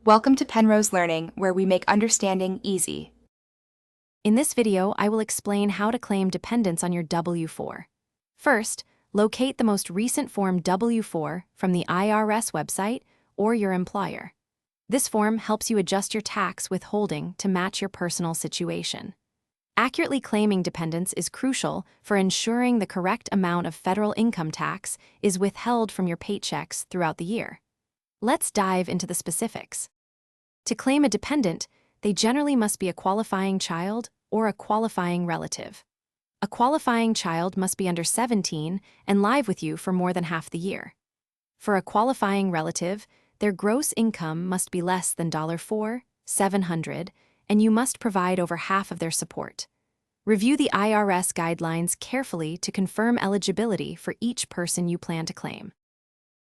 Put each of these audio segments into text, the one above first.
Welcome to Penrose Learning, where we make understanding easy. In this video, I will explain how to claim dependents on your W-4. First, locate the most recent Form W-4 from the IRS website or your employer. This form helps you adjust your tax withholding to match your personal situation. Accurately claiming dependents is crucial for ensuring the correct amount of federal income tax is withheld from your paychecks throughout the year. Let's dive into the specifics. To claim a dependent, they generally must be a qualifying child or a qualifying relative. A qualifying child must be under 17 and live with you for more than half the year. For a qualifying relative, their gross income must be less than $4,700, and you must provide over half of their support. Review the IRS guidelines carefully to confirm eligibility for each person you plan to claim.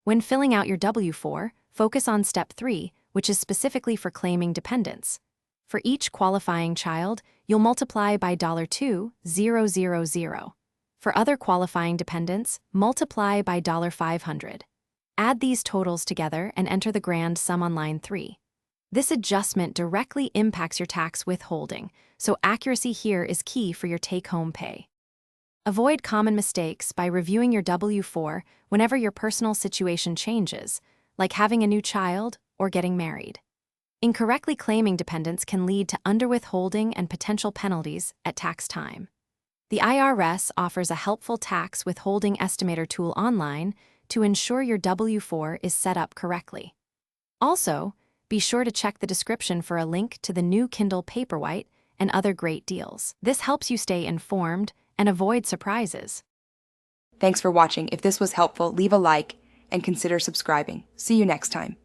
When filling out your W-4, focus on Step 3, which is specifically for claiming dependents. For each qualifying child, you'll multiply by $2,000. For other qualifying dependents, multiply by $500. Add these totals together and enter the grand sum on line 3. This adjustment directly impacts your tax withholding, so accuracy here is key for your take-home pay. Avoid common mistakes by reviewing your W-4 whenever your personal situation changes, like having a new child or getting married. Incorrectly claiming dependents can lead to underwithholding and potential penalties at tax time. The IRS offers a helpful tax withholding estimator tool online to ensure your W-4 is set up correctly. Also, be sure to check the description for a link to the new Kindle Paperwhite and other great deals. This helps you stay informed and avoid surprises. Thanks for watching. If this was helpful, leave a like and consider subscribing. See you next time.